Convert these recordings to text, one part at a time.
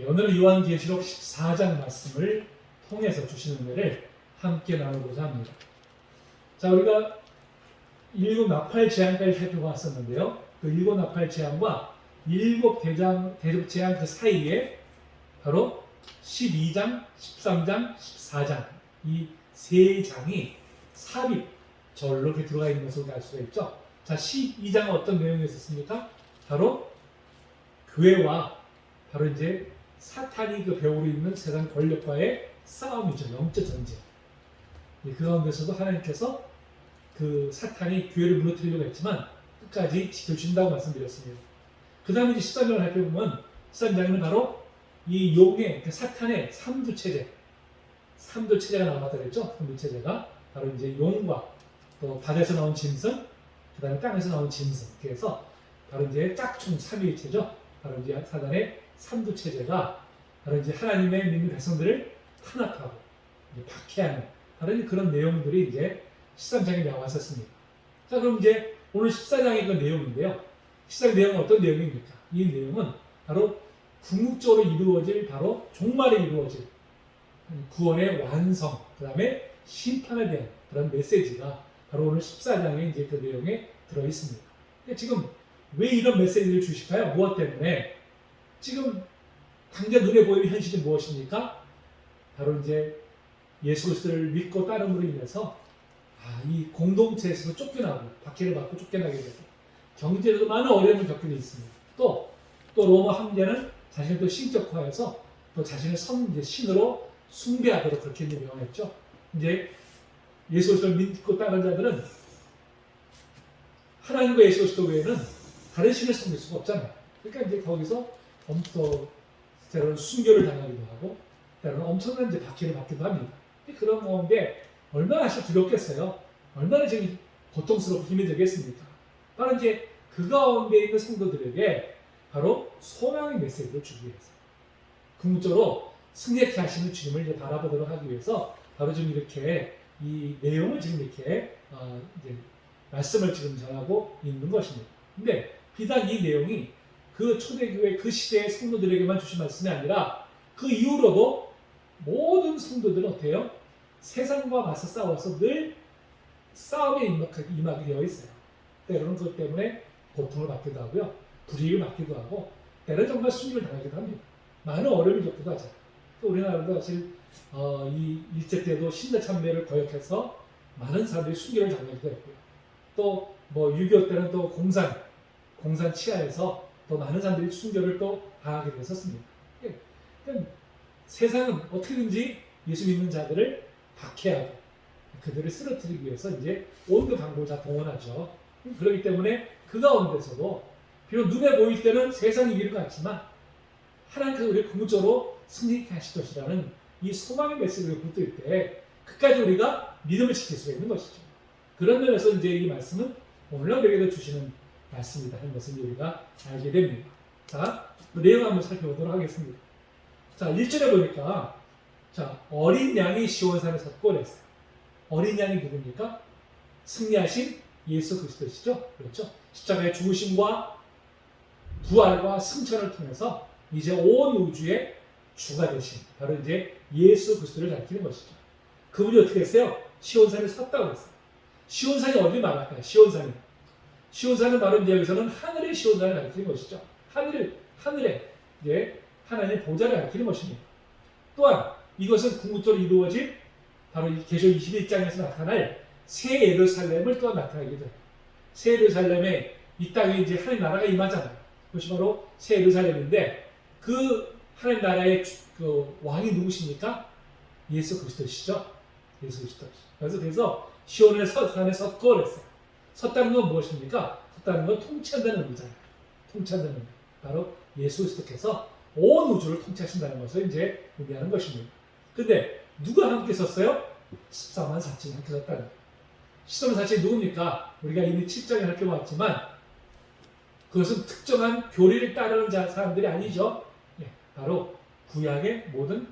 오늘은 요한계시록 14장 말씀을 통해서 주시는 은혜를 함께 나누고자 합니다. 자, 우리가 일곱 나팔 재앙까지 살펴봤었는데요. 그 일곱 나팔 재앙과 일곱 대접 재앙 그 사이에 바로 12장, 13장, 14장 이 세 장이 삽입절로 이렇게 들어가 있는 것을 알 수가 있죠. 자, 12장은 어떤 내용이 있었습니까? 바로 교회와 바로 이제 사탄이 그 배후로 있는 세상 권력과의 싸움이죠. 영적 전쟁. 그 가운데서도 하나님께서 그 사탄이 교회를 무너뜨리려고 했지만 끝까지 지켜준다고 말씀드렸습니다. 그 다음에 이제 13장을 살펴보면 13장에는 바로 이 용의, 그 사탄의 삼두체제, 삼두체제가 나왔다 그랬죠. 삼두체제가 바로 이제 용과 또 바다에서 나온 짐승, 그 다음에 땅에서 나온 짐승. 그래서 바로 이제 짝퉁 삼위일체죠. 바로 이제 사단의 삼두체제가 바로 이제 하나님의 믿는 백성들을 탄압하고 박해하는 바로 그런 내용들이 이제 13장에 나왔었습니다. 자, 그럼 이제 오늘 14장의 그 내용인데요. 14장 내용은 어떤 내용입니까? 이 내용은 바로 궁극적으로 이루어질 바로 종말에 이루어질 구원의 완성, 그 다음에 심판에 대한 그런 메시지가 바로 오늘 14장에 이제 그 내용에 들어 있습니다. 지금 왜 이런 메시지를 주실까요? 무엇 때문에? 지금 당장 눈에 보이는 현실이 무엇입니까? 바로 이제 예수 그리스도를 믿고 따름으로 인해서 이 공동체에서 쫓겨나고 박해를 받고 쫓겨나게 되고 경제에도 많은 어려움을 겪게 되어 있습니다. 또 로마 황제는 자신을 또 신격화해서 또 자신을 신으로 숭배하도록 그렇게 명했죠. 이제 예수 그리스도를 믿고 따르는 자들은 하나님과 예수 그리스도 외에는 다른 신을 섬길 수가 없잖아요. 그러니까 이제 거기서 또 때로는 순교를 당하기도 하고 때로는 엄청난 이제 박해를 받기도 합니다. 그런 가운데 얼마나 두렵겠어요? 얼마나 지금 고통스럽고 힘이 되겠습니까? 바로 이제 그 가운데 있는 성도들에게 바로 소망의 메시지를 주기 위해서 궁극적으로 승리케 하시는 주님을 이제 바라보도록 하기 위해서 바로 지금 이렇게 이 내용을 지금 이렇게 이제 말씀을 지금 전하고 있는 것입니다. 근데 비단 이 내용이 그 초대교회 그 시대의 성도들에게만 주신 말씀이 아니라 그 이후로도 모든 성도들은 어때요? 세상과 맞서 싸워서 늘 싸움에 임하게 되어 있어요. 때로는 그것 때문에 고통을 받기도 하고요. 불이익을 받기도 하고 때로는 정말 순교를 당하기도 합니다. 많은 어려움을 겪기도 하죠. 우리나라도 사실 이 일제 때도 신자 참배를 거역해서 많은 사람들이 순교를 당하기도 했고요. 또 6.25 때는 또 공산 치하에서 또 많은 사람들이 순교를 또 당하게 됐었습니다. 그러니까 세상은 어떻게든지 예수 믿는 자들을 박해하고 그들을 쓰러뜨리기 위해서 이제 온갖 방법을 다 동원하죠. 그렇기 때문에 그 가운데서도 비록 눈에 보일 때는 세상이 이길 것 같지만 하나님께서 우리를 궁극적으로 승리케 하실 것이라는 이 소망의 메시지를 붙들 때 끝까지 우리가 믿음을 지킬 수가 있는 것이죠. 그런 면에서 이제 이 말씀은 오늘날 우리에게 주시는 말씀이다 하는 것을 우리가 알게 됩니다. 자, 그 내용 한번 살펴보도록 하겠습니다. 자, 1절에 보니까 어린 양이 시온산에 섰고 그랬어요. 어린 양이 누굽니까? 승리하신 예수 그리스도시죠. 그렇죠. 십자가의 죽으심과 부활과 승천을 통해서 이제 온 우주의 주가 되신 바로 이제 예수 그리스도를 가리키는 것이죠. 그분이 어떻게 했어요? 시온산에 섰다고 했어요. 시온산이 어디 말할까요? 시온산은 바로 이제 여기서는 하늘의 시온산을 가리키는 것이죠. 하늘에 이제 하나님의 보좌를 가리키는 것입니다. 또한 이것은 궁극적으로 이루어질 바로 계시록 21장에서 나타날 새 예루살렘을 또한 나타내기도 해요. 새 예루살렘에 이 땅에 이제 하나님 나라가 임하잖아요. 그것이 바로 새 예루살렘인데 그 하나님 나라의 그 왕이 누구십니까? 예수 그리스도시죠. 예수 그리스도. 그래서 시온산에 섰고 그랬어요. 섰다는 건 무엇입니까? 섰다는 건 통치한다는 의미잖아요. 통치한다는 의미. 바로 예수 그리스도께서 온 우주를 통치하신다는 것을 이제 의미하는 것입니다. 근데 누가 함께 섰어요? 14만 4천이 함께 섰다는 거예요. 14만 4천이 누굽니까? 우리가 이미 7장에 살펴봤지만 그것은 특정한 교리를 따르는 사람들이 아니죠. 바로 구약의 모든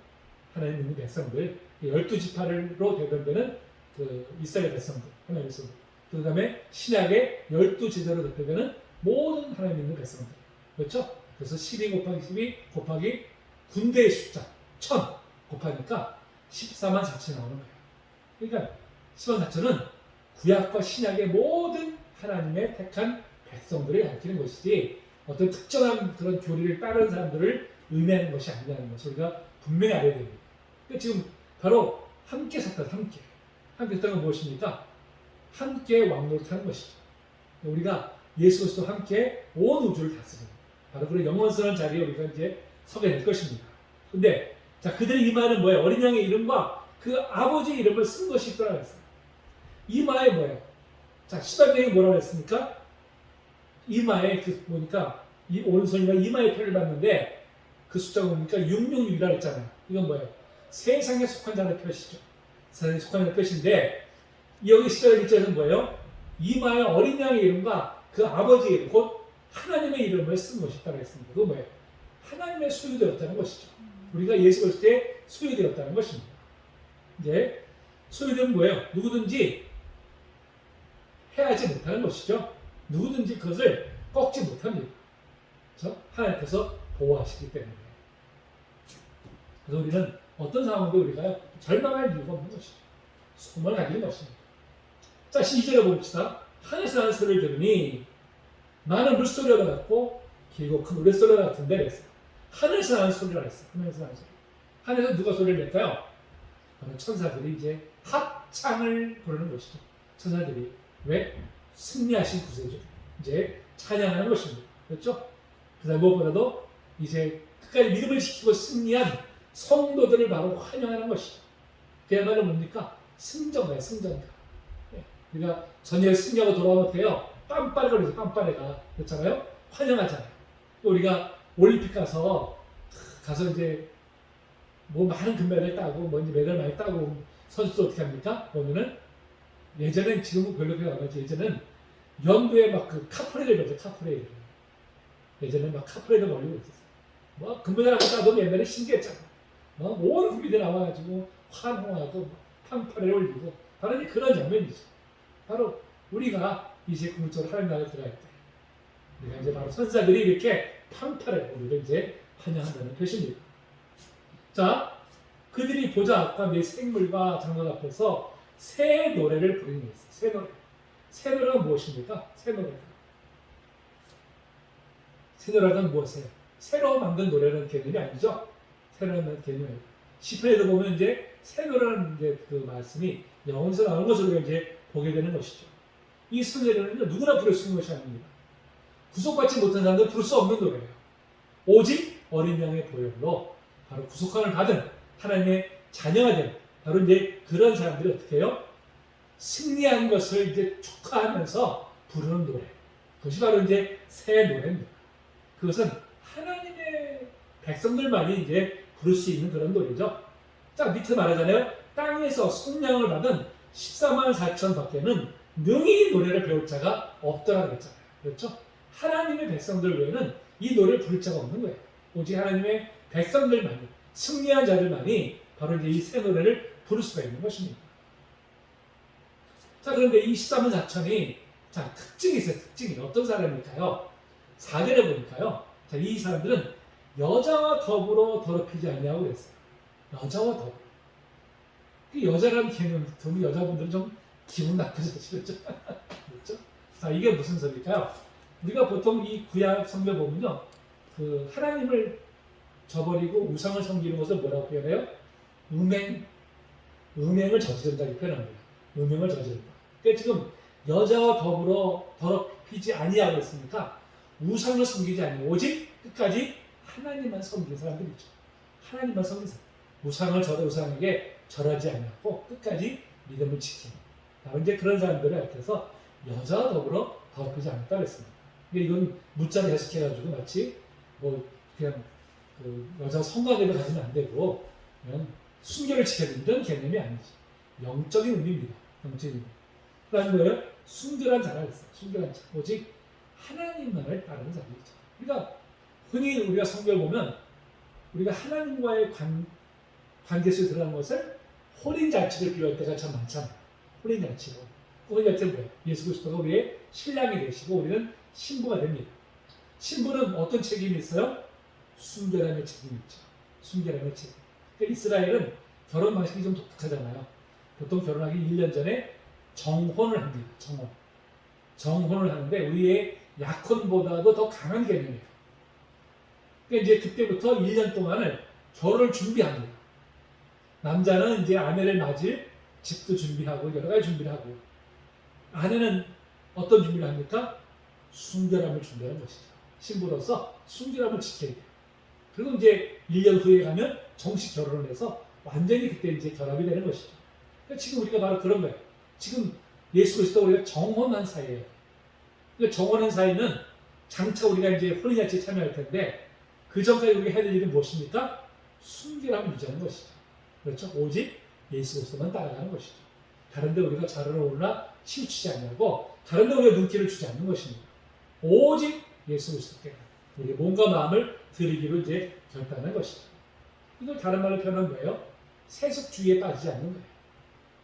하나님 믿는 백성들, 12지파로 대변되는 그 이스라엘 백성들, 하나님 백성들. 그 다음에 신약의 12제자로 대표되는 모든 하나님 믿는 백성들. 그렇죠? 그래서 12 곱하기 12 곱하기 군대의 숫자 1000 곱하니까 14만 4천이 나오는 거예요. 그러니까 14만 4천은 구약과 신약의 모든 하나님의 택한 백성들을 가리키는 것이지 어떤 특정한 그런 교리를 따르는 사람들을 의미하는 것이 아니라는 것을 우리가 분명히 알아야 됩니다. 그러니까 지금 바로 함께 섰다, 함께 섰다는 건 무엇입니까? 함께 왕노릇하는 것이죠. 우리가 예수 그리스도와 함께 온 우주를 다스리는 바로 그런 영원스러운 자리에 우리가 이제 서게 될 것입니다. 근데 자, 그들의 이마에는 뭐예요? 어린 양의 이름과 그 아버지의 이름을 쓴 것이 있더라고 했어요. 이마에 뭐예요? 자, 시바경이 뭐라고 했습니까? 이마에 그 보니까 이 오른손이나 이마에 표를 봤는데 그 숫자가 뭡니까? 666이라고 했잖아요. 이건 뭐예요? 세상에 속한 자의 표시죠. 세상에 속한 자의 표시인데 여기 11절에는 뭐예요? 이마에 어린 양의 이름과 그 아버지의 이름, 곧 하나님의 이름을 쓴 것이 있다고 했습니다. 그건 뭐예요? 하나님의 소유되었다는 것이죠. 우리가 예수 그리스도의 소유되었다는 것입니다. 이제 소유되면 뭐예요? 누구든지 해하지 못하는 것이죠. 누구든지 그것을 꺾지 못합니다. 그래서 하나님께서 보호하시기 때문에. 그래서 우리는 어떤 상황도 우리가 절망할 이유가 없는 것이죠. 소망을 가지는 것입니다. 자, 12절에 봅시다. 하늘에서 하는 소리를 들으니 많은 물소리가 같고 길고 큰 노랫소리가 같은데 그랬어요. 하늘에서 하는 소리라 했어요. 하늘에서 하는 소리. 하늘에서 누가 소리를 낼까요? 바로 천사들이 이제 합창을 부르는 것이죠. 천사들이 왜? 승리하신 구세주 이제 찬양하는 것입니다. 그렇죠? 그다음 무엇보다도 이제 끝까지 믿음을 지키고 승리한 성도들을 바로 환영하는 것이죠. 그야말로 뭡니까? 승전가예요, 승전가. 우리가 전에 승리하고 돌아오면 어때요? 빰빠레가 그러죠, 빰빠레가. 그렇잖아요? 환영하잖아요. 우리가 올림픽 가서 이제 뭐 많은 금메달을 따고 뭐 이제 메달 많이 따고 선수들 어떻게 합니까? 보면은 예전엔 지금은 별로 기억 안 나지. 예전엔 연도에 막 그 카프레를 보죠, 카프레를. 예전에 막 카프레를 올리고 있었어요. 뭐 금메달 따도 옛날에 신기했잖아. 온 국민들 나와가지고 환호하고 판파레를 올리고 바로 이제 그런 장면이죠. 바로 우리가 이제 궁극적으로 하나님 나라에 들어갈 때 우리가 이제 바로 선사들이 이렇게 판파레 우리를 이제 환영한다는 표시입니다. 자, 그들이 보좌 앞과 내 생물과 장막 앞에서 새 노래를 부르는 게 있어요. 새 노래. 새 노래가 무엇입니까? 새 노래가. 새 노래가 무엇이에요? 새로 만든 노래라는 개념이 아니죠. 새로운 개념이 아니죠. 시편에도 보면 이제 새 노래라는 이제 그 말씀이 영어에서 나오는 것을 우리가 이제 보게 되는 것이죠. 이 새 노래는 누구나 부를 수 있는 것이 아닙니다. 구속받지 못한 사람들은 부를 수 없는 노래예요. 오직 어린 양의 보혈로 바로 구속함을 받은 하나님의 자녀가 된 바로 이제 그런 사람들이 어떻게 해요? 승리한 것을 이제 축하하면서 부르는 노래. 그것이 바로 이제 새 노래입니다. 그것은 하나님의 백성들만이 이제 부를 수 있는 그런 노래죠. 자, 밑에 말하잖아요. 땅에서 속량을 받은 14만 4천 밖에는 능히 노래를 배울 자가 없더라 그랬잖아요. 그렇죠? 하나님의 백성들 외에는 이 노래를 부를 자가 없는 거예요. 오직 하나님의 백성들만이, 승리한 자들만이 바로 이제 이 새 노래를 부를 수가 있는 것입니다. 자, 그런데 이 14만 4천이 자, 특징이 있어요. 특징이 어떤 사람일까요? 4절에 보니까요. 자, 이 사람들은 여자와 더불어 더럽히지 않냐고 그랬어요. 여자와 더불어. 그 여자라는 개념 들으면 여자분들은 좀 기분 나쁘시죠. 그렇죠? 자, 이게 무슨 소리일까요? 우리가 보통 이 구약 성경 보면요. 그 하나님을 저버리고 우상을 섬기는 것을 뭐라고 표현해요? 음행을 저지른다고 표현합니다. 음행을 저지른다. 그러니까 지금 여자와 더불어 더럽히지 아니하고 있으니까 우상을 섬기지 아니하고 오직 끝까지 하나님만 섬기는 사람들이죠. 하나님만 섬기는 사람. 우상에게 절하지 아니하고 끝까지 믿음을 지키는. 바로 이제 그런 사람들을 앞에서 여자와 더불어 더럽히지 않았다고 했습니다. 근데 이건 문자를 해석해가지고 마치 뭐 그냥 그 여자 성관계를 가지면 안 되고 그냥 순결을 지켜야 된다는 개념이 아니지. 영적인 의미입니다. 영적인 의미. 그다음 뭐예요? 순결한 자라 했어요. 순결한 자. 오직 하나님만을 따르는 자들이죠. 그러니까 흔히 우리가 성경을 보면 우리가 하나님과의 관계 속에 들어간 것을 혼인잔치를 비유할 때가 참 많잖아요. 혼인잔치로. 혼인잔치는 뭐예요? 예수 그리스도가 우리의 신랑이 되시고 우리는 신부가 됩니다. 신부는 어떤 책임이 있어요? 순결함의 책임이 있죠. 순결함의 책. 그러니까 이스라엘은 결혼 방식이 좀 독특하잖아요. 보통 결혼하기 1년 전에 정혼을 합니다. 정혼을 하는데 우리의 약혼보다도 더 강한 개념이에요. 그러니까 이제 그때부터 1년 동안을 결혼을 준비합니다. 남자는 이제 아내를 맞을 집도 준비하고 여러 가지 준비를 하고, 아내는 어떤 준비를 합니까? 순결함을 준비하는 것이죠. 신부로서 순결함을 지켜야 돼요. 그리고 이제 1년 후에 가면 정식 결혼을 해서 완전히 그때 이제 결합이 되는 것이죠. 그러니까 지금 우리가 바로 그런 거예요. 지금 예수 그리스도 우리가 정혼한 사이예요. 그러니까 정혼한 사이는 장차 우리가 이제 혼인잔치에 참여할 텐데 그 전까지 우리가 해야 될 일은 무엇입니까? 순결함을 유지하는 것이죠. 그렇죠? 오직 예수 그리스도만 따라가는 것이죠. 다른데 우리가 자르러 오르나 치우치지 않냐고, 다른데 우리가 눈길을 주지 않는 것입니다. 오직 예수 그리스도께 우리의 몸과 마음을 드리기로 이제 결단한 것이죠. 이걸 다른 말로 표현한 거예요. 세속주의에 빠지지 않는 거예요.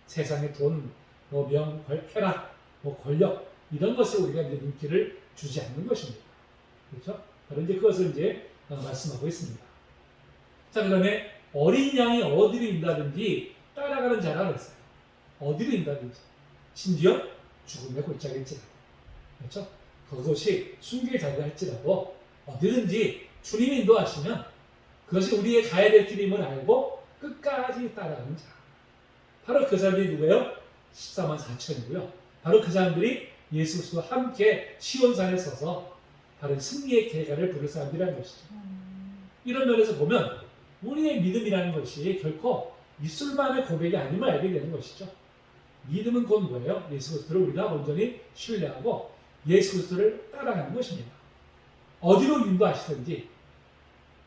세상의 돈, 명, 쾌락, 권력 이런 것에 우리가 이제 눈길을 주지 않는 것입니다. 그렇죠? 바로 이제 그것을 이제 말씀하고 있습니다. 자, 그다음에 어린 양이 어디로 인다든지 따라가는 자라 그랬어요. 어디로 인다든지, 심지어 죽음의 골짜기일지라도, 그렇죠? 그것이 순교의 자리라 할지라도 어디든지 주님이 인도하시면 그것이 우리의 가야 될 길임을 알고 끝까지 따라가는 자. 바로 그 사람들이 누구예요? 14만 4천이고요. 바로 그 사람들이 예수 그리스도와 함께 시온산에 서서 바로 승리의 계가를 부를 사람들이라는 것이죠. 이런 면에서 보면 우리의 믿음이라는 것이 결코 입술만의 고백이 아님을 알게 되는 것이죠. 믿음은 곧 뭐예요? 예수 그리스도를 우리가 온전히 신뢰하고 예수 그리스도를 따라가는 것입니다. 어디로 인도하시든지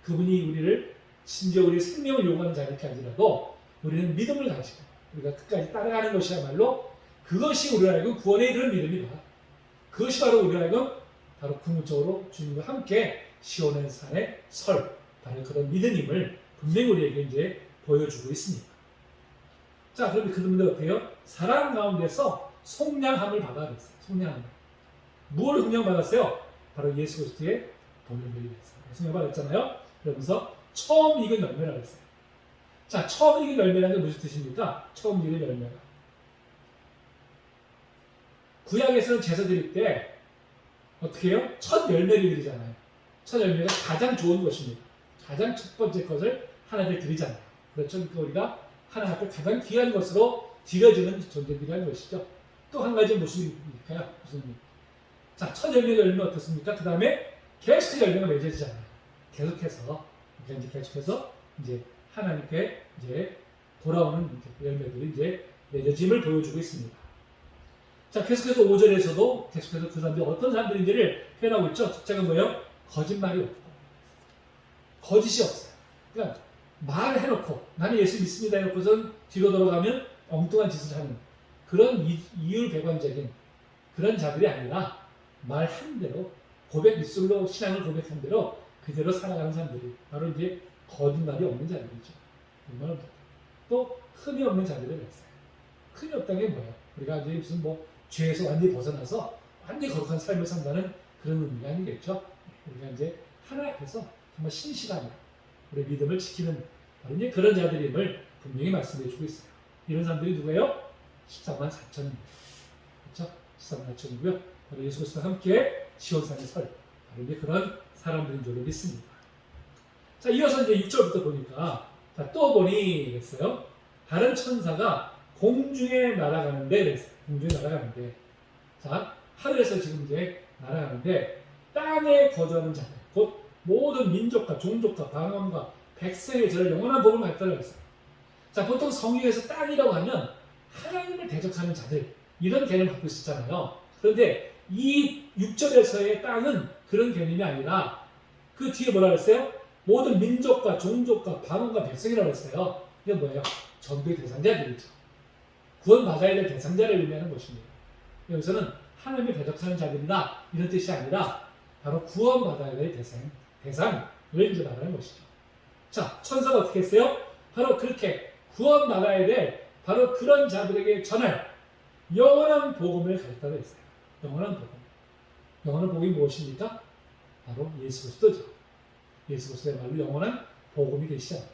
그분이 우리를 심지어 우리의 생명을 요구하는 자리까지라도 우리는 믿음을 가지고 우리가 끝까지 따라가는 것이야말로 그것이 우리가 알고 구원의 그런 믿음이다. 그것이 바로 우리가 알고 바로 궁극적으로 주님과 함께 시온의 산에 설 바로 그런 믿음임을 분명히 우리에게 이제 보여주고 있습니다. 자, 그런데 그분들 어때요? 사랑 가운데서 속량함을 받아냈어요. 속량함을. 무엇을 속량받았어요? 바로 예수 그리스도의 보혈을 위해서 속량받았잖아요. 그러면서 처음 익은 열매라고 했어요. 자, 처음 익은 열매라는 게 무슨 뜻입니까? 처음 익은 열매가. 구약에서는 제사 드릴 때 어떻게 해요? 첫 열매를 드리잖아요. 첫 열매가 가장 좋은 것입니다. 가장 첫 번째 것을 하나님께 드리잖아요. 그렇죠? 그러니까 우리가 하나님 앞에 가장 귀한 것으로 드려지는 존재들이라는 것이죠. 또 한 가지 무슨 일일까요? 무슨 일? 자, 첫 열매가 열면 어떻습니까? 그 다음에 계속 열매가 맺어지잖아요. 계속해서 이제 하나님께 이제 돌아오는 열매들이 이제 맺어짐을 보여주고 있습니다. 자, 계속해서 5절에서도 계속해서 그 사람들이 어떤 사람들인지를 표현하고 있죠. 첫째가 뭐예요? 거짓말이 없고 거짓이 없어요. 그러니까 말해놓고 나는 예수 믿습니다 해놓고선 뒤로 돌아가면 엉뚱한 짓을 하는 그런 이율배반적인 그런 자들이 아니라 말한 대로 고백 입술로 신앙을 고백한 대로 그대로 살아가는 사람들이 바로 이제 거짓말이 없는 자들이죠. 또 흠이 없는 자들을 했어요. 흠이 없다는 게 뭐예요? 우리가 이제 무슨 죄에서 완전히 벗어나서 완전히 거룩한 삶을 산다는 그런 의미가 아니겠죠. 우리가 이제 하나님 앞에서 정말 신실하게 우리 믿음을 지키는 바로 이제 그런 자들임을 분명히 말씀해 주고 있어요. 이런 사람들이 누구예요? 14만 4천입니다. 그렇죠? 14만 4천이고요. 바로 예수 그리스도와 함께 시온산에 설 바로 이제 그런 사람들인 줄로 믿습니다. 자, 이어서 이제 6절부터 보니까 또 보니 그랬어요. 다른 천사가 공중에 날아가는데 그랬어요. 공중에 날아가는데 자, 하늘에서 지금 이제 날아가는데 땅에 거주하는 자들 곧 모든 민족과 종족과 방언과 백성의 저를 영원한 복을 받다라고 했어요. 자, 보통 성경에서 땅이라고 하면 하나님을 대적하는 자들 이런 개념을 갖고 있었잖아요. 그런데 이 6절에서의 땅은 그런 개념이 아니라 그 뒤에 뭐라 그랬어요? 모든 민족과 종족과 방언과 백성이라고 했어요. 이게 뭐예요? 전도의 대상자들이죠. 구원받아야 될 대상자를 의미하는 것입니다. 여기서는 하나님을 대적하는 자들이다 이런 뜻이 아니라 바로 구원받아야 될 대상을 이제 말하는 것이죠. 자, 천사가 어떻게 했어요? 바로 그렇게 구원받아야 될 바로 그런 자들에게 전할 영원한 복음을 가르치다고 했어요. 영원한 복음. 영원한 복음이 무엇입니까? 바로 예수 그리스도죠. 예수 그리스도의 말로 영원한 복음이 되시잖아요.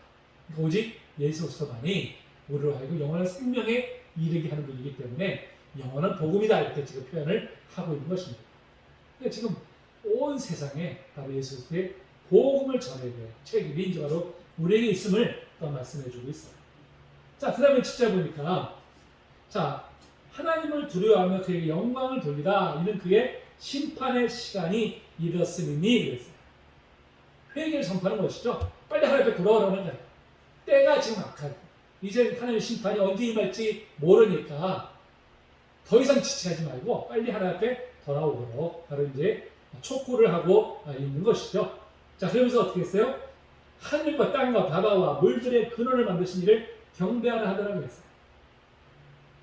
그러니까 오직 예수 그리스도만이 우리로 하여금 영원한 생명에 이르게 하는 분이기 때문에 영원한 복음이다 이렇게 지금 표현을 하고 있는 것입니다. 그러니까 지금 온 세상에 바로 예수 그리스도의 복음을 전해야 돼요. 책임이 이제 바로 우리에게 있음을 또 말씀해주고 있어요. 자, 그 다음에 7절 보니까 자, 하나님을 두려워하며 그에게 영광을 돌리라. 이는 그의 심판의 시간이 이르렀으니 그랬어요. 회개를 선포하는 것이죠. 빨리 하나님 앞에 돌아오라는 거예요. 때가 지금 악하고 이제 하나님의 심판이 언제 임할지 모르니까 더 이상 지체하지 말고 빨리 하나님 앞에 돌아오도록 바로 이제 촉구를 하고 있는 것이죠. 자, 그러면서 어떻게 했어요? 하늘과 땅과 바다와 물들의 근원을 만드신 이를 경배하라 하더라고 했어요.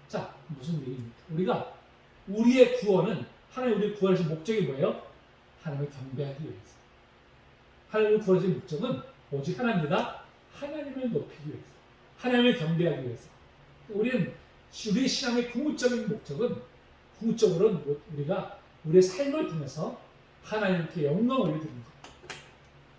자, 무슨 얘기입니까? 우리가 우리의 구원은 하나님 우리를 구원하신 목적이 뭐예요? 하나님을 경배하기 위해서. 하나님을 구원하신 목적은 오직 하나님이다. 하나님을 높이기 위해서. 하나님을 경배하기 위해서. 우리는 우리 신앙의 궁극적인 목적은 궁극적으로는 우리가 우리의 삶을 통해서 하나님께 영광을 올려드리는 것.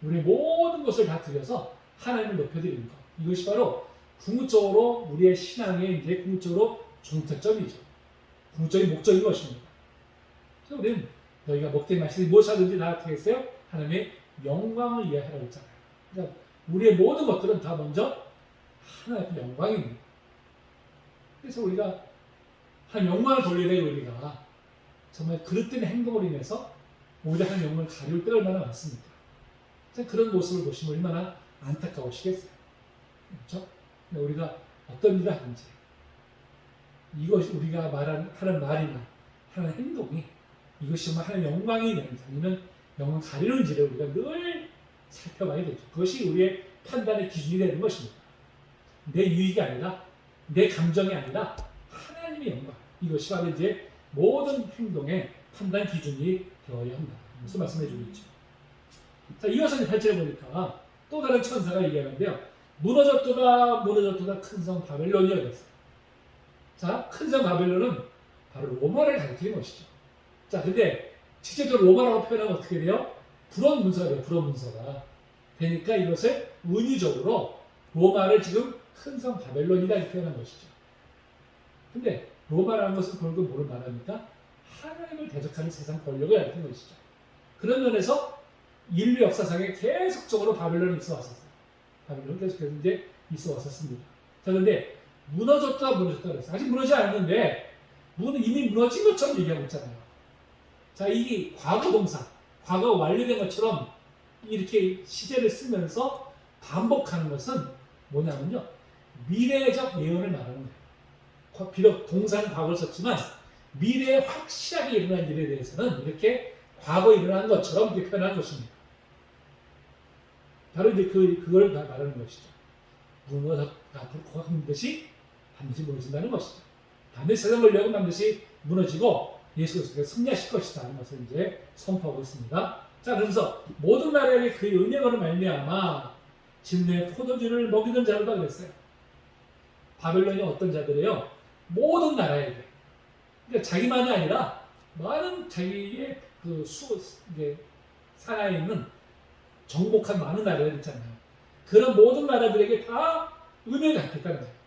우리의 모든 것을 다 드려서 하나님을 높여드리는 것. 이것이 바로 궁극적으로 우리의 신앙의 이제 궁극적으로 종착점이죠. 궁극적인 목적인 것입니다. 그래서 우리는 너희가 먹되 마시되 무엇하든지 다 어떻게 했어요? 하나님의 영광을 위해 하라고 했잖아요. 그러니까 우리의 모든 것들은 다 먼저 하나님의 영광입니다. 그래서 우리가 하나님 영광을 돌려야 돼요. 우리가 정말 그릇된 행동으로 인해서 오히려 하나님 영광을 가리울 때가 얼마나 많습니까? 그런 모습을 보시면 얼마나 안타까우시겠어요. 그렇죠? 우리가 어떤 일을 하든지 이것이 우리가 하는 말이나 하는 행동이 이것이 정말 하나님 영광이 되는지 아니면 영광 가리는지를 우리가 늘 살펴봐야 되죠. 그것이 우리의 판단의 기준이 되는 것입니다. 내 유익이 아니라 내 감정이 아니라 하나님의 영광. 이것이 바로 이제 모든 행동의 판단 기준이 되어야 한다. 그래서 말씀해 주고 있죠. 자, 이어서 8절에 보니까 또 다른 천사가 얘기하는데요. 무너졌도다 무너졌도다 큰 성 바벨론이여 그랬어요. 자, 큰 성 바벨론은 바로 로마를 가리키는 것이죠. 자, 근데 직접적으로 로마라고 표현하면 어떻게 돼요? 불원 문서가 돼요. 불원 문서가 되니까 이것을 은유적으로 로마를 지금 큰 성 바벨론이다 이렇게 표현한 것이죠. 근데 로마라는 것은 결국 뭐를 말합니까? 하나님을 대적하는 세상 권력을 가리키는 것이죠. 그런 면에서 인류 역사상에 계속적으로 바벨론이 있어 왔었어요. 바벨론은 계속해서 이제 있어 왔었습니다. 자, 그런데 무너졌다 그랬어요. 아직 무너지지 않았는데 이미 무너진 것처럼 얘기하고 있잖아요. 자, 이게 과거 동사, 과거 완료된 것처럼 이렇게 시제를 쓰면서 반복하는 것은 뭐냐면요. 미래적 예언을 말하는 거예요. 비록 동사는 과거를 썼지만 미래에 확실하게 일어날 일에 대해서는 이렇게 과거에 일어난 것처럼 이렇게 표현하는 것입니다. 바로 이제 그걸 말하는 것이죠. 앞으로 하는 것이 반드시 무너진다는 것이죠. 반드시 세상 권력은 반드시 무너지고 예수 그리스도가 승리하실 것이다 하는 것을 이제 선포하고 있습니다. 자, 그래서 모든 나라에게 그의 은혜로 말미암아 진노의 포도주를 먹이던 자로다 그랬어요. 바벨론이 어떤 자들이에요? 모든 나라에게. 그러니까 자기만이 아니라 많은 자기의 이제 산하에 있는 정복한 많은 나라들 있잖아요. 그런 모든 나라들에게 다 은혜가 있다는 거예요.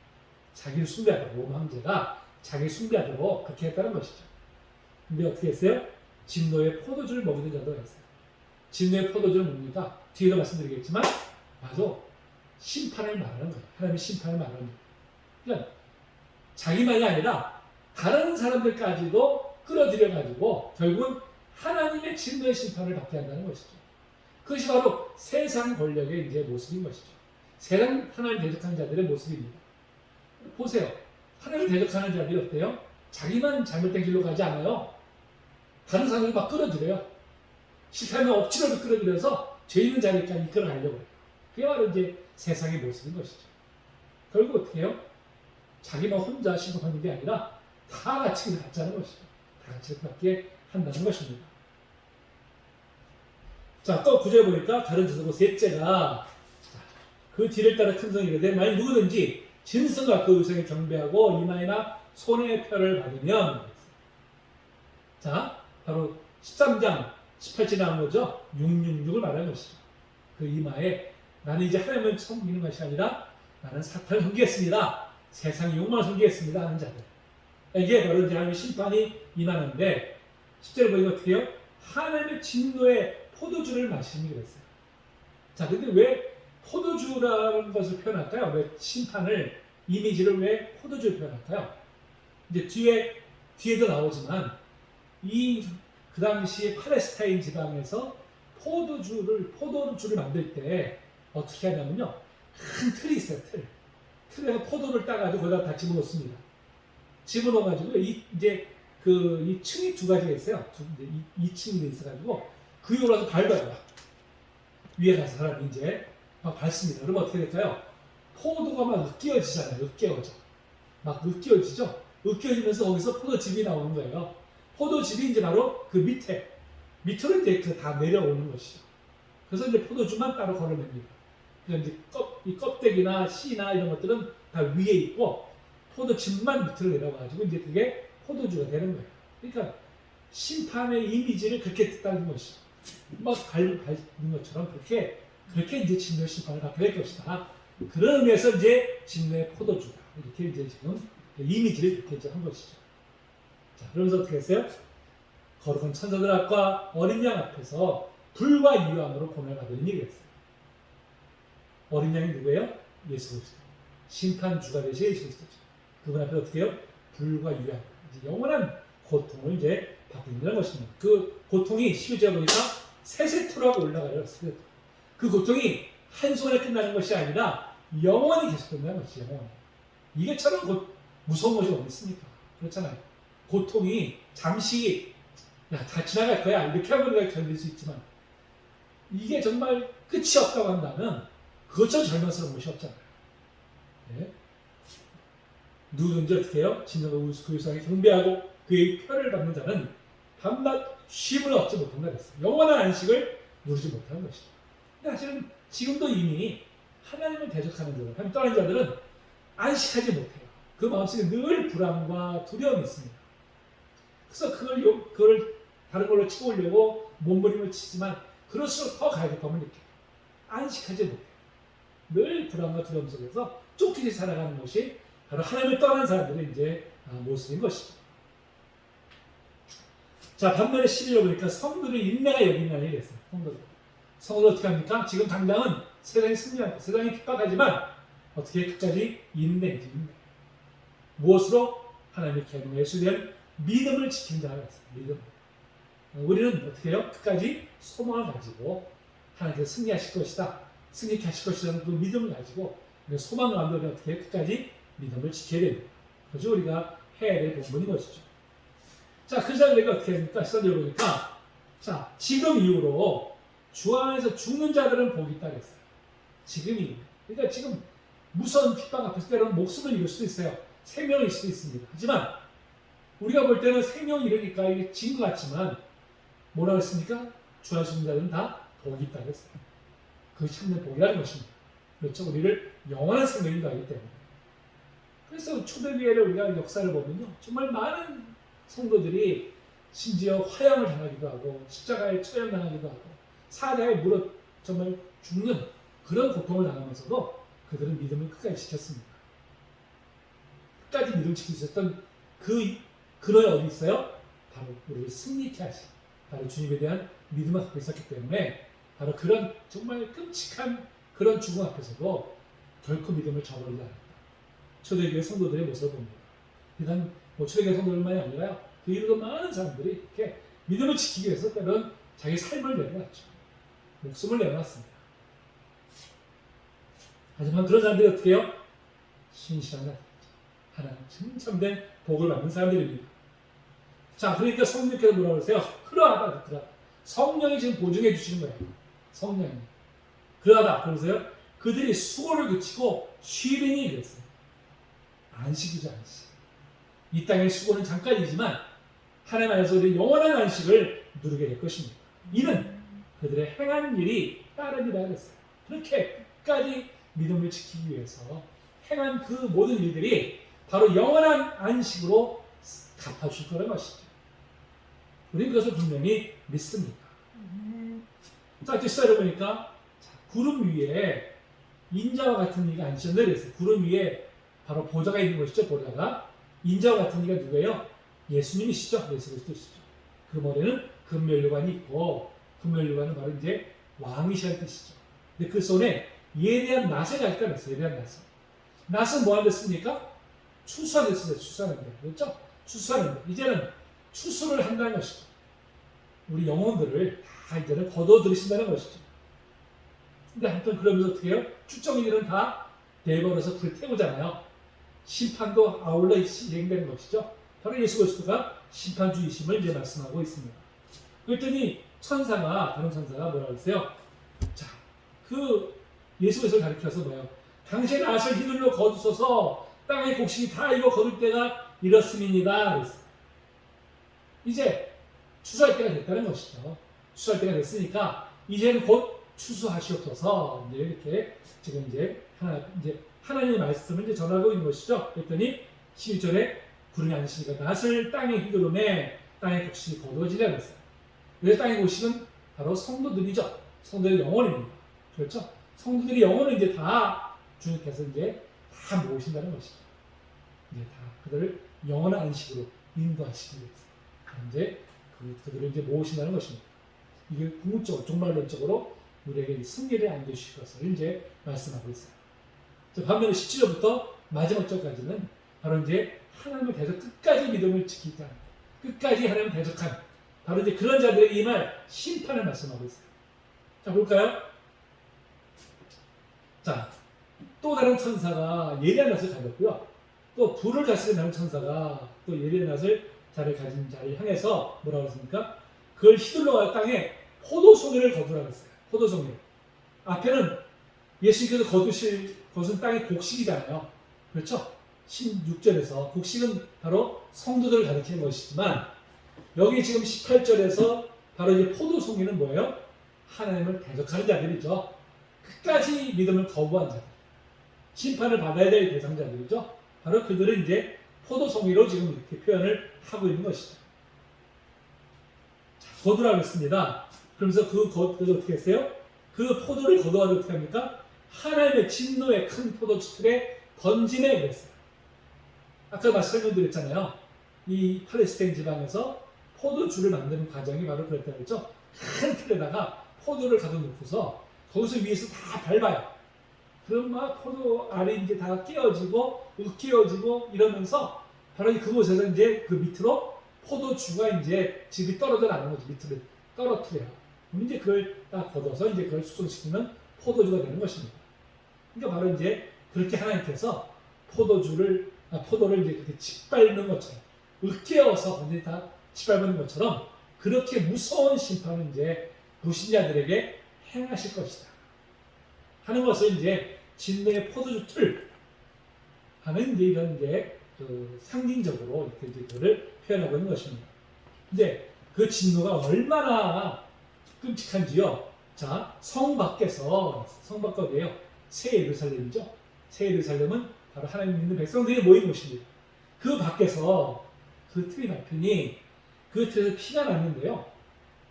자기를 숭배하도록 로마 황제가 자기를 숭배하도록 그렇게 했다는 것이죠. 근데 어떻게 했어요? 진노의 포도주를 먹이는 자도 했어요. 진노의 포도주는 뭡니까? 뒤에도 말씀드리겠지만 바로 심판을 말하는 거예요. 하나님의 심판을 말하는 거예요. 그러니까 자기만이 아니라 다른 사람들까지도 끌어들여가지고 결국은 하나님의 진노의 심판을 받게 한다는 것이죠. 그것이 바로 세상 권력의 이제 모습인 것이죠. 세상 하나님 대적하는 자들의 모습입니다. 보세요. 하나님 대적하는 자들이 어때요? 자기만 잘못된 길로 가지 않아요. 다른 사람을 막 끌어들여요. 싫다면 억지로도 끌어들여서 죄 있는 자리까지 이끌어가려고 해요. 그게 바로 이제 세상의 모습인 것이죠. 결국 어떻게 해요? 자기만 혼자 신고하는 게 아니라 다 같이 갖자는 것이죠. 다 같이 갖게 한다는 것입니다. 자, 또 구절에 보니까 다른 저서고 셋째가 그 뒤를 따라 큰 성이 이르되 만약 누구든지 짐승과 그 의성에 경배하고 이마에나 손의 표를 받으면 자, 바로 13장 18절에 나온 거죠. 666을 말하는 것이죠. 그 이마에 나는 이제 하나님을 섬기는 것이 아니라 나는 사탄을 섬기겠습니다. 세상의 욕망을 섬기겠습니다 하는 자들에게 바로 이제 하나님의 심판이 임하는데 10절에 보니까 어떻게 해요? 하나님의 진노의 포도주를 마시니 그랬어요. 자, 근데 왜 포도주라는 것을 표현할까요? 왜 심판을, 이미지를 왜 포도주를 표현할까요? 이제 뒤에도 나오지만 그 당시에 팔레스타인 지방에서 포도주를 만들 때 어떻게 하냐면요. 큰 틀이 있어요, 틀. 틀에서 포도를 따가지고 거기다 다 집어넣습니다. 집어넣어가지고 이 층이 두 가지가 있어요. 이 층이 있어가지고 그 위로 가서 밟아요. 막. 위에 가서 사람이 이제 막 밟습니다. 그러면 어떻게 될까요? 포도가 막 으깨어지잖아요. 막 으깨어지죠? 으깨어지면서 거기서 포도즙이 나오는 거예요. 포도즙이 이제 바로 그 밑으로 이제 다 내려오는 것이죠. 그래서 이제 포도주만 따로 걸어냅니다. 그래서 이제 이 껍데기나 씨나 이런 것들은 다 위에 있고 포도즙만 밑으로 내려가지고 이제 그게 포도주가 되는 거예요. 그러니까 심판의 이미지를 그렇게 뜻다는 것이죠. 막 밟는 것처럼 그렇게 이제 진노의 심판을 받게 될 것이다. 그런 의미에서 이제 진노의 포도주다. 이렇게 이제 지금 이미지를 그렇게 이제 한 것이죠. 자, 그러면서 어떻게 했어요? 거룩한 천사들 앞과 어린 양 앞에서 불과 유황으로 고난을 받으니 그랬어요. 어린 양이 누구예요? 예수 그리스도. 심판주가 되신 예수 그리스도죠. 그분 앞에 어떻게 해요? 불과 유황. 영원한 고통을 이제 받고 있는 것입니다. 그 고통이 12절 보니까 세세토라고 올라가요. 그 고통이 한순간에 끝나는 것이 아니라 영원히 계속된다는 것이죠. 영원히. 이게처럼 무서운 것이 어디 있습니까? 그렇잖아요. 고통이 잠시 다 지나갈 거야 이렇게 하면 우리가 견딜 수 있지만 이게 정말 끝이 없다고 한다면 그것처럼 절망스러운 것이 없잖아요. 네. 누구든지 어떻게 해요? 진정한 그 유상에 경배하고 그의 표를 받는 자는 밤낮 쉼을 얻지 못한다 그랬어요. 영원한 안식을 누리지 못하는 것이죠. 근데 사실은 지금도 이미 하나님을 대적하는 자들, 하나님 떠난 자들은 안식하지 못해요. 그 마음속에 늘 불안과 두려움이 있습니다. 그래서 그걸 다른 걸로 채우려고 몸부림을 치지만 그럴수록 더 갈급함을 느껴요. 안식하지 못해요. 늘 불안과 두려움 속에서 쫓기지 살아가는 것이 바로 하나님을 떠난 사람들의 이제 모습인 것이죠. 자, 반면에 11절 보니까 성도들의 인내가 여기 있는 얘기 했어요. 성도들 어떻게 합니까? 지금 당장은 세상이 승리하고 세상이 핍박하지만 어떻게 끝까지 인내. 무엇으로? 하나님의 계명 예수에 대한 믿음을 지킨 자가 있어요. 믿음. 우리는 어떻게 해요? 끝까지 소망을 가지고 하나님께서 승리하실 것이다. 승리케 하실 것이라는 그 믿음을 가지고 소망을 가지고 어떻게 끝까지 믿음을 지켜야 됩니다. 그것이 우리가 해야 될 본분인 것이죠. 자, 그 자들에게 어떻게 합니까? 시선을 보니까 자, 지금 이후로 주 안에서 죽는 자들은 복이 있다 그랬어요. 지금이. 그러니까 지금 무서운 핍박 앞에서 때로는 목숨을 잃을 수도 있어요. 생명을 잃을 수도 있습니다. 하지만 우리가 볼 때는 생명을 잃으니까 이게 진 것 같지만 뭐라고 했습니까? 주 안에 죽는 자들은 다 복이 있다 그랬어요. 그것이 참된 복이라는 것입니다. 그렇죠? 우리를 영원한 생명이 가기 때문에. 그래서 초대교회를 우리가 역사를 보면요. 정말 많은 성도들이 심지어 화형을 당하기도 하고 십자가에 처형당하기도 하고 사자에 물어 정말 죽는 그런 고통을 당하면서도 그들은 믿음을 끝까지 지켰습니다. 끝까지 믿음을 지킬 수 있었던 그 근원이 어디 있어요? 바로 우리를 승리케 하신 바로 주님에 대한 믿음을 갖고 있었기 때문에 바로 그런 정말 끔찍한 그런 죽음 앞에서도 결코 믿음을 저버리지 않았다. 초대교회 성도들의 모습을 봅니다. 비단 초대교회 성도들만이 아니라요. 그 이후로 많은 사람들이 이렇게 믿음을 지키기 위해서 때론 자기 삶을 내려놨죠. 목숨을 내려놨습니다. 하지만 그런 사람들이 어떻게 해요? 신실한 자들. 하나님 참된 복을 받는 사람들입니다. 자, 그러니까 성령께서 뭐라고 그러세요? 그러하다. 성령이 지금 보증해 주시는 거예요. 성령이. 그러하다. 그러세요? 그들이 수고를 그치고 쉬리니 그랬어요. 안식이죠, 안식. 이 땅의 수고는 잠깐이지만 하나님 안에서 우리 영원한 안식을 누리게 될 것입니다. 이는 그들의 행한 일이 따름이라 그랬어요. 그렇게 끝까지 믿음을 지키기 위해서 행한 그 모든 일들이 바로 영원한 안식으로 갚아줄 거라는 것이죠. 우리는 그것을 분명히 믿습니다. 자, 이제 시작해 보니까 구름 위에 인자와 같은 이가 앉으셨네 그랬어요. 구름 위에 바로 보좌가 있는 것이죠. 보좌가. 인자와 같은 이가 누구예요? 예수님이시죠. 예수 그리스도시죠. 그 머리는 금면류관이 있고 금면류관은 바로 이제 왕이시라는 뜻이죠. 근데 그 손에 예대한 낫을 가지고 있어요. 예대한 낫을. 낫은 뭐 하는 데 씁니까? 추수하는 데 쓰죠. 추수하는 데. 그렇죠? 추수하는 데. 이제는 추수를 한다는 것이죠. 우리 영혼들을 다 이제는 거둬들이신다는 것이죠. 근데 하여튼 그러면서 어떻게 해요? 축정인들은 다 내버려서 불에 태우잖아요. 심판도 아울러 시행되는 것이죠. 바로 예수 그리스도가 심판주이심을 이제 말씀하고 있습니다. 그랬더니 다른 천사가 뭐라고 했어요? 자, 그 예수 그리스도를 가리켜서 뭐예요? 당신의 낫을 휘둘러 거두소서 땅의 곡식이 다 익어 거둘 때가 이렇습니다. 그랬어요. 이제 추수할 때가 됐다는 것이죠. 추수할 때가 됐으니까 이제는 곧 추수하시옵소서. 이제 이렇게 지금 이제 하나님의 말씀을 이제 전하고 있는 것이죠. 그랬더니 12절에 구름이 앉으시니까 낫을 땅에 휘두르매 땅의 곡식이 거두어지라 그랬어요. 그래서 땅의 곡식은 바로 성도들이죠. 성도들의 영혼입니다. 그렇죠? 성도들의 영혼을 이제 다 주님께서 이제 다 모으신다는 것이죠. 이제 다 그들을 영원한 안식으로 인도하시기 위해서 이제 그들을 이제 모으신다는 것입니다. 이게 궁극적으로 종말론적으로 우리에게 승리를 안겨주실 것을 이제 말씀하고 있어요. 반면에 17절부터 마지막 절까지는 바로 이제 하나님을 대적 끝까지 믿음을 지키자, 끝까지 하나님을 대적한 바로 이제 그런 자들에게 임할 심판을 말씀하고 있어요. 자, 볼까요? 자, 또 다른 천사가 예리한 낫을 가졌고요. 또 불을 가지는 천사가 또 예리한 낫을 자를 가진 자를 향해서 뭐라고 했습니까? 그걸 휘둘러가 땅에 포도송이를 거두라고 했어요. 포도송이. 앞에는 예수님께서 거두실 것은 땅의 곡식이잖아요. 그렇죠? 16절에서 곡식은 바로 성도들을 가리키는 것이지만 여기 지금 18절에서 바로 이제 포도송이는 뭐예요? 하나님을 대적하는 자들이죠. 끝까지 믿음을 거부한 자들. 심판을 받아야 될 대상자들이죠. 바로 그들은 이제 포도송이로 지금 이렇게 표현을 하고 있는 것이죠. 자, 거두라고 했습니다. 그러면서 그걸 어떻게 했어요? 그 포도를 거두어서 어떻게 합니까? 하나님의 진노의 큰 포도주틀에 던지네 그랬어요. 아까 설명드렸잖아요. 이 팔레스타인 지방에서 포도주를 만드는 과정이 바로 그랬다고 했죠. 큰 틀에다가 포도를 가둬놓고서 거기서 위에서 다 밟아요. 그럼 막 포도 알이 이제 다 깨어지고 으깨어지고 이러면서 바로 그곳에서 이제 그 밑으로 포도주가 이제 집이 떨어져 나가는 거죠. 밑으로 떨어뜨려요. 그럼 이제 그걸 딱 걷어서 이제 그걸 숙성시키면 포도주가 되는 것입니다. 그러니까 바로 이제 그렇게 하나님께서 포도를 이제 그렇게 짓밟는 것처럼 으깨어서 완전히 다 짓밟는 것처럼 그렇게 무서운 심판을 이제 불신자들에게 행하실 것이다 하는 것을 이제 진노의 포도주 틀 하는 이제 이런 이제 그 상징적으로 이렇게 이제 그를 표현하고 있는 것입니다. 근데 그 진노가 얼마나 끔찍한지요. 자, 성 밖에서 어디예요? 새 예루살렘이죠. 새 예루살렘은 바로 하나님 믿는 백성들이 모인 곳입니다. 그 밖에서 그 틀이 밟히니 그 틀에서 피가 났는데요.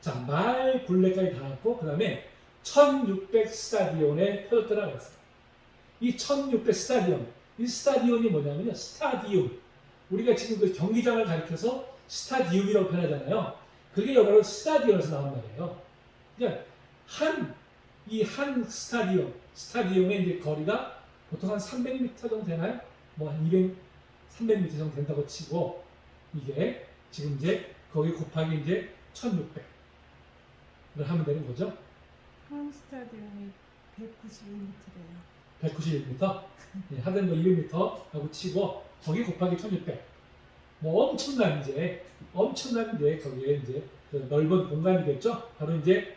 자, 말 굴레까지 닿았고 그 다음에 1600 스타디온에 터졌더라고 했어요. 이 1600 스타디온, 이 스타디온이 뭐냐면요. 스타디움. 우리가 지금 그 경기장을 가리켜서 스타디움이라고 표현하잖아요. 그게 바로 스타디온에서 나온 말이에요. 그러니까 한 스타디움의 이제 거리가 보통 한 300m 정도 되나요? 뭐 한 300m 정도 된다고 치고 이게 지금 이제 거기 곱하기 이제 1600을 하면 되는 거죠. 한 스타디움이 191m래요. 191m? 네, 하든 뭐 200m 하고 치고 거기 곱하기 1600. 뭐 엄청난 이제 거기에 이제 그 넓은 공간이겠죠. 바로 이제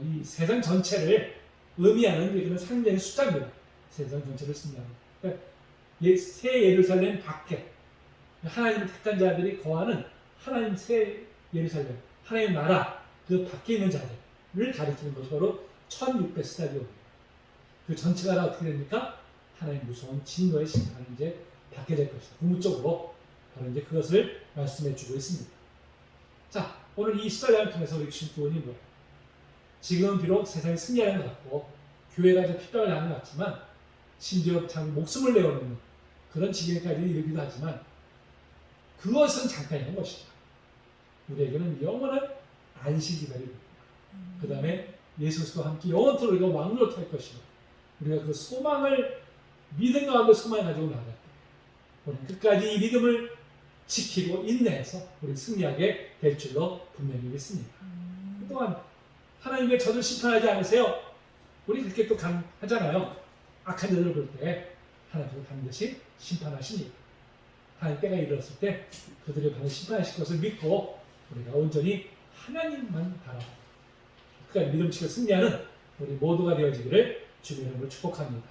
이 세상 전체를 의미하는 그런 상징의 숫자입니다. 세상 전체를 의미하는. 그러니까 새 예루살렘 밖에 하나님의 택한 자들이 거하는 하나님 새 예루살렘, 하나님 나라 그 밖에 있는 자들을 가리키는 것이 바로 1600 스타디움입니다. 그 전체가 다 어떻게 됩니까? 하나님 무서운 진노의 심판을 이제 받게 될 것이다. 궁극적으로 바로 이제 그것을 말씀해 주고 있습니다. 자, 오늘 이 스타디움을 통해서 우리 주신 교훈이 뭐예요? 지금은 비록 세상이 승리하는 것 같고 교회가 이제 핍박을 하는 것 같지만 심지어 참 목숨을 내어놓는 그런 지경까지 이르기도 하지만 그것은 잠깐인 것이죠. 우리에게는 영원한 안식이 기다리고 그 다음에 예수 그리스도와 함께 영원토록 우리가 왕노릇 할 것이고 우리가 그 소망을 믿음 가운데 소망을 가지고 나갈 때 우리는 끝까지 이 믿음을 지키고 인내해서 우리 승리하게 될 줄로 분명히 믿습니다. 그동안 하나님의 저를 심판하지 않으세요? 우리 그렇게 또 강하잖아요. 악한 자들을 볼 때 하나님은 반드시 심판하십니다. 하나님 때가 이르렀을 때 그들을 반드시 심판하실 것을 믿고 우리가 온전히 하나님만 바라보고 끝까지 믿음치고 승리하는 우리 모두가 되어지기를 주님의 이름으로 축복합니다.